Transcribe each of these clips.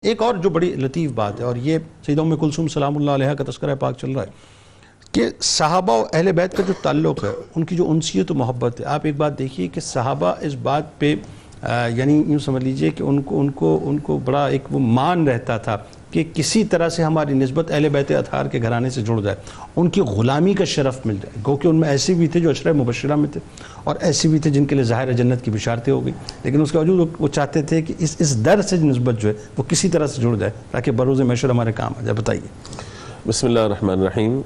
ایک اور جو بڑی لطیف بات ہے، اور یہ سیدہ ام کلثوم سلام اللہ علیہا کا تذکرہ پاک چل رہا ہے کہ صحابہ و اہل بیت کا جو تعلق ہے، ان کی جو انسیت و محبت ہے، آپ ایک بات دیکھیے کہ صحابہ اس بات پہ یعنی یوں سمجھ لیجئے کہ ان کو بڑا ایک وہ مان رہتا تھا کہ کسی طرح سے ہماری نسبت اہل بیت اطہار کے گھرانے سے جڑ جائے، ان کی غلامی کا شرف مل جائے، گو کہ ان میں ایسے بھی تھے جو عشرہ مبشرہ میں تھے اور ایسے بھی تھے جن کے لیے ظاہر جنت کی بشارتیں ہو گئی، لیکن اس کے باوجود وہ چاہتے تھے کہ اس در سے نسبت جو ہے وہ کسی طرح سے جڑ جائے تاکہ بروز محشر ہمارے کام آ جائے۔ بتائیے۔ بسم اللہ الرحمن الرحیم۔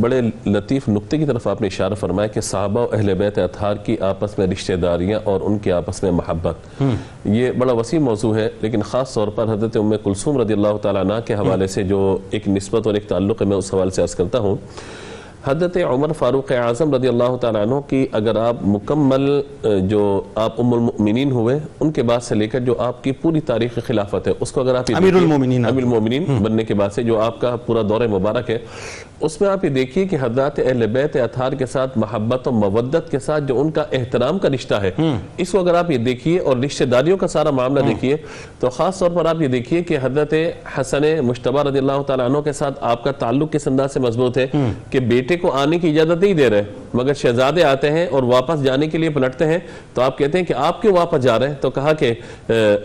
بڑے لطیف نقطے کی طرف آپ نے اشارہ فرمایا کہ صحابہ و اہل بیت اطہار کی آپس میں رشتہ داریاں اور ان کے آپس میں محبت، یہ بڑا وسیع موضوع ہے، لیکن خاص طور پر حضرت ام کلثوم رضی اللہ تعالیٰ عنہ کے حوالے سے جو ایک نسبت اور ایک تعلق ہے، میں اس حوالے سے عرض کرتا ہوں۔ حضرت عمر فاروق اعظم رضی اللہ تعالیٰ عنہ کی اگر آپ مکمل جو آپ ام المؤمنین ہوئے، ان کے بعد سے لے کر جو آپ کی پوری تاریخ خلافت ہے، اس کو اگر آپ امیر المؤمنین بننے کے بعد سے جو آپ کا پورا دور مبارک ہے، اس میں آپ یہ دیکھیے کہ حضرات اہل بیت اطہار کے ساتھ محبت و مودت کے ساتھ جو ان کا احترام کا رشتہ ہے، اس کو اگر آپ یہ دیکھیے اور رشتہ داریوں کا سارا معاملہ دیکھیے، تو خاص طور پر آپ یہ دیکھیے کہ حضرت حسن مجتبی رضی اللہ تعالیٰ عنہ کے ساتھ آپ کا تعلق کس انداز سے مضبوط ہے کہ بیٹے کو آنے کی اجازت نہیں دے رہے، مگر شہزادے آتے ہیں اور واپس جانے کے لیے پلٹتے ہیں، تو آپ کہتے ہیں کہ آپ کیوں واپس جا رہے ہیں؟ تو کہا کہ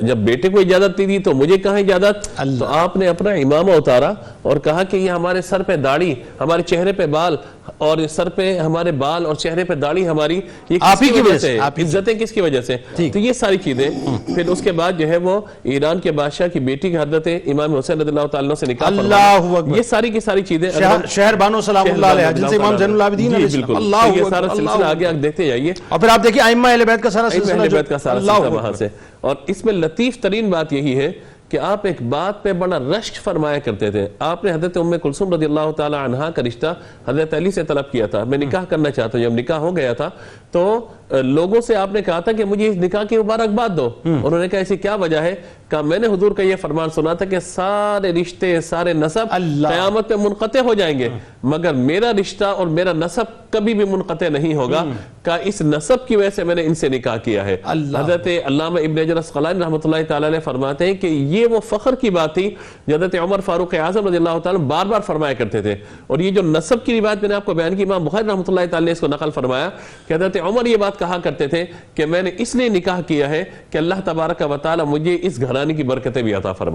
جب بیٹے کو اجازت نہیں دی تو مجھے کہاں اجازت؟ تو آپ نے اپنا امامہ اتارا اور کہا کہ یہ ہمارے سر پہ داڑھی، ہمارے چہرے پہ بال، اور سر پہ ہمارے بال اور چہرے پہ داڑھی ہماری، یہ کس کی وجہ سے؟ عزتیں کس کی وجہ سے؟ تو یہ ساری چیزیں پھر اس کے بعد جو ہے وہ ایران کے بادشاہ کی بیٹی کی حضرت امام حسین رضی اللہ تعالیٰ سے نکاح فرمایا، یہ ساری کی ساری چیزیں شہر بانو سلام اللہ علیہ جن سے امام زین العابدین علیہ السلام، یہ سارا سلسلہ آگے دیکھتے جائیے، اور پھر آپ دیکھیے ائمہ اہل بیت کا سارا سلسلہ وہاں سے۔ اور اس میں لطیف ترین بات یہی ہے کہ آپ ایک بات پہ بڑا رشک فرمایا کرتے تھے۔ آپ نے حضرت ام کلثوم رضی اللہ تعالی عنہا کا رشتہ حضرت علی سے طلب کیا تھا، میں نکاح کرنا چاہتا ہوں۔ جب نکاح ہو گیا تھا تو لوگوں سے آپ نے کہا تھا کہ مجھے اس نکاح کی مبارکباد دو، انہوں نے کہا ایسی کیا وجہ ہے؟ کہا میں نے حضور کا یہ فرمان سنا تھا کہ سارے رشتے، سارے نسب قیامت میں منقطع ہو جائیں گے، مگر میرا رشتہ اور میرا نسب کبھی بھی منقطع نہیں ہوگا، کہ اس نسب کی وجہ سے میں نے ان سے نکاح کیا ہے۔ حضرت علامہ ابن حجر اسقلانی رحمۃ اللہ تعالی علیہ فرماتے ہیں کہ یہ وہ فخر کی بات تھی جو حضرت عمر فاروق اعظم رضی اللہ تعالی بار بار فرمایا کرتے تھے، اور یہ جو نسب کی روایت میں نے آپ کو بیان کی، امام بخاری رحمۃ اللہ تعالی نے اس کو نقل فرمایا کہ حضرت عمر یہ بات کہا کرتے تھے کہ میں نے اس لیے نکاح کیا ہے کہ اللہ تبارک و تعالی مجھے اس گھرانے کی برکتیں بھی عطا فرما